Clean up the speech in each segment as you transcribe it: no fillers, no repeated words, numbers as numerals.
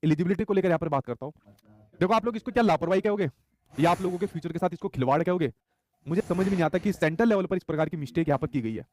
Eligibility को लेकर यहाँ पर बात करता हूँ। देखो आप लोग इसको क्या लापरवाही कहोगे या आप लोगों के फ्यूचर के साथ इसको खिलवाड़ कहोगे, मुझे समझ में नहीं आता कि सेंट्रल लेवल पर इस प्रकार की मिस्टेक यहाँ पर की गई है।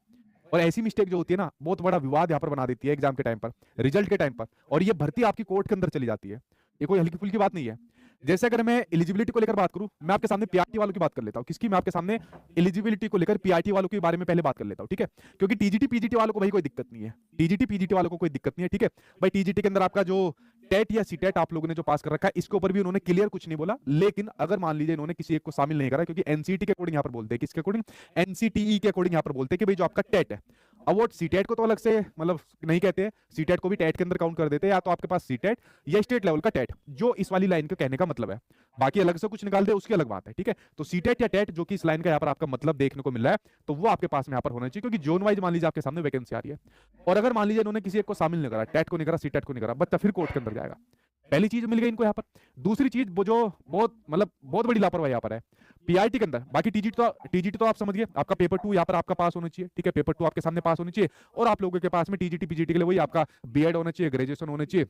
और ऐसी मिस्टेक जो होती है ना, बहुत बड़ा विवाद यहाँ पर बना देती है एग्जाम के टाइम पर, रिजल्ट के टाइम पर, और ये भर्ती आपकी कोर्ट के अंदर चली जाती है। ये कोई हल्की फुल्की बात नहीं है। जैसे अगर मैं एलिजिबिलिटी को लेकर बात करूं, मैं आपके सामने पीआईटी वालों की बात कर लेता हूं। किसकी? मैं आपके सामने एलिजिबिलिटी को लेकर पीआईटी वालों के बारे में पहले बात कर लेता हूं, ठीक है? क्योंकि टीजीटी पीजीटी वालों को भाई कोई दिक्कत नहीं है, टीजीटी पीजीटी वालों को कोई दिक्कत नहीं है, ठीक है भाई। टीजीटी के अंदर आपका जो टेट या सीटेट आप लोगों ने जो पास कर रखा है, इसके ऊपर भी उन्होंने क्लियर कुछ नहीं बोला। लेकिन अगर मान लीजिए इन्होंने किसी एक को शामिल नहीं करा, क्योंकि एनसीटी के अकॉर्डिंग यहाँ पर बोलते हैं, किसके अकॉर्डिंग? एनसीटीई के अकॉर्डिंग यहाँ पर बोलते हैं कि भाई जो आपका टेट है, अब वो सीटेट को तो अलग से मतलब नहीं कहते हैं, सीटेट को भी टेट के अंदर काउंट कर देते हैं, या तो आपके पास सीटेट या स्टेट लेवल का टेट, जो इस वाली लाइन के कहने का मतलब है। बाकी अलग से कुछ निकाल दे उसकी अलग बात है, ठीक है? तो सीटेट या टेट जो कि इस लाइन का यहाँ पर आपका मतलब देखने को मिल रहा है, तो वो आपके पास में यहाँ पर होना चाहिए, क्योंकि जोन वाइज मान लीजिए आपके सामने वैकेंसी आ रही है, और अगर मान लीजिए इन्होंने किसी एक को शामिल नहीं करा, टेट को नहीं करा, सीटेट को नहीं करा, बच्चा फिर कोर्ट के अंदर जाएगा। पहली चीज मिल गई इनको यहाँ पर। दूसरी चीज वो जो बहुत मतलब बहुत बड़ी लापरवाही यहाँ पर है पीआईटी के अंदर। बाकी टीजीटी तो आप समझ गए, आपका पेपर 2 यहाँ पर आपका पास होना चाहिए, ठीक है? पेपर 2 आपके सामने पास होनी चाहिए, और आप लोगों के पास में टीजीटी पीजीटी के लिए वही आपका बीएड होना चाहिए, ग्रेजुएशन होना चाहिए।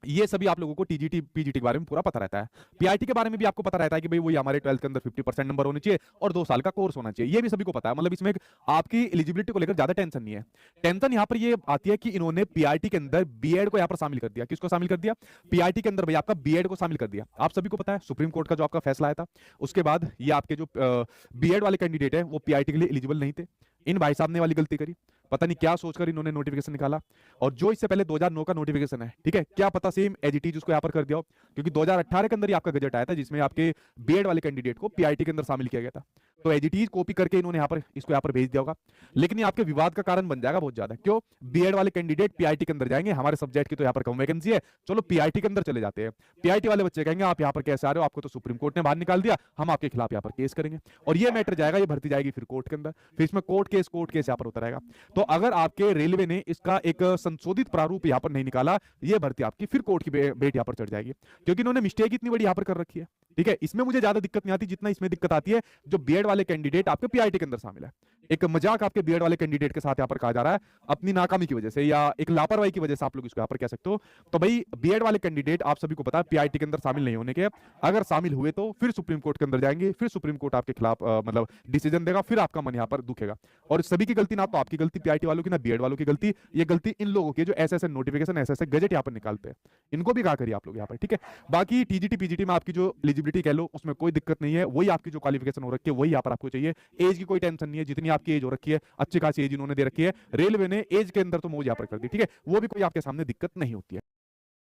ये सभी आप लोगों को टीजीटी पीजीटी के बारे में पूरा पता रहता है। पीआईटी के बारे में भी आपको पता रहता है कि भाई वही हमारे 12th के अंदर 50% नंबर होने चाहिए और 2 साल का कोर्स होना चाहिए, ये भी सभी को पता है। मतलब इसमें आपकी एलिजिबिलिटी को लेकर ज्यादा टेंशन नहीं है। टेंशन यहाँ पर ये आती है कि इन्होंने पीआईटी के अंदर बीएड को यहाँ पर शामिल कर दिया। किसको शामिल कर दिया? पीआईटी के अंदर भाई आपका बीएड को शामिल कर दिया। आप सभी को पता है सुप्रीम कोर्ट का जो आपका फैसला आया था, उसके बाद ये आपके जो बीएड वाले कैंडिडेट है वो पीआईटी के लिए एलिजिबल नहीं थे। इन भाई साहब ने वाली गलती करी, पता नहीं क्या सोचकर इन्होंने नोटिफिकेशन निकाला, और जो इससे पहले 2009 का नोटिफिकेशन है, ठीक है, क्या पता सेम एज इट इज उसको यहाँ पर कर दिया हो, क्योंकि 2018 के अंदर ही आपका गजट आया था जिसमें आपके बीएड वाले कैंडिडेट को पीआईटी के अंदर शामिल किया गया था। तो एज इट इज कॉपी करके इन्होंने इसको यहाँ पर भेज दिया होगा। लेकिन ये आपके विवाद का कारण बन जाएगा बहुत ज्यादा। क्यों? बीएड वाले कैंडिडेट पीआईटी के अंदर जाएंगे, हमारे सब्जेक्ट की तो यहाँ पर कम वैकेंसी है, चलो पीआईटी के अंदर चले जाते हैं। पीआईटी वाले बच्चे कहेंगे आप यहाँ पर कैसे आ रहे हो, आपको तो सुप्रीम कोर्ट ने बाहर निकाल दिया, हम आपके खिलाफ यहाँ पर केस करेंगे, और ये मैटर जाएगा, ये भर्ती जाएगी फिर कोर्ट के अंदर, फिर इसमें कोर्ट केस यहाँ पर होता रहेगा। तो अगर आपके रेलवे ने इसका एक संशोधित प्रारूप यहाँ पर नहीं निकाला, ये भर्ती आपकी फिर कोर्ट की बेट यहाँ पर चढ़ जाएगी, क्योंकि इन्होंने मिस्टेक इतनी बड़ी यहाँ पर कर रखी है, ठीक है? इसमें मुझे ज्यादा दिक्कत नहीं आती जितना इसमें दिक्कत आती है जो बीएड वाले कैंडिडेट आपके पीआईटी के अंदर शामिल है। एक मजाक आपके बीएड वाले कैंडिडेट के साथ यहाँ पर कहा जा रहा है अपनी नाकामी की वजह से या एक लापरवाही की वजह से, आप लोग इसको यहाँ पर कह सकते हो। तो भाई बीएड वाले कैंडिडेट आप सभी को पता है पीआईटी के अंदर शामिल नहीं होने के, अगर शामिल हुए तो फिर सुप्रीम कोर्ट के अंदर जाएंगे, फिर सुप्रीम कोर्ट आपके खिलाफ मतलब डिसीजन देगा, फिर आपका मन यहाँ पर दुखेगा। और सभी की गलती, ना तो आपकी गलती पीआईटी वालों की, ना बीएड वालों की गलती, ये गलती इन लोगों की जो ऐसे ऐसे नोटिफिकेशन ऐसे ऐसे गजट यहाँ पर निकालते हैं, इनको भी कहा करिए आप लोग यहाँ पर, ठीक है? बाकी टीजीटी पीजीटी में आपकी जो एलिजिबिलिटी कह लो उसमें कोई दिक्कत नहीं है, वही आपकी जो क्वालिफिकेशन हो रखी है वही यहाँ पर आपको चाहिए। एज की कोई टेंशन नहीं है, जितनी आपकी एज हो रखी है अच्छी खासी एज इन्होंने दे रखी है, रेलवे ने एज के अंदर तो मौज यहाँ पर कर दी, ठीक है? वो भी कोई आपके सामने दिक्कत नहीं होती है।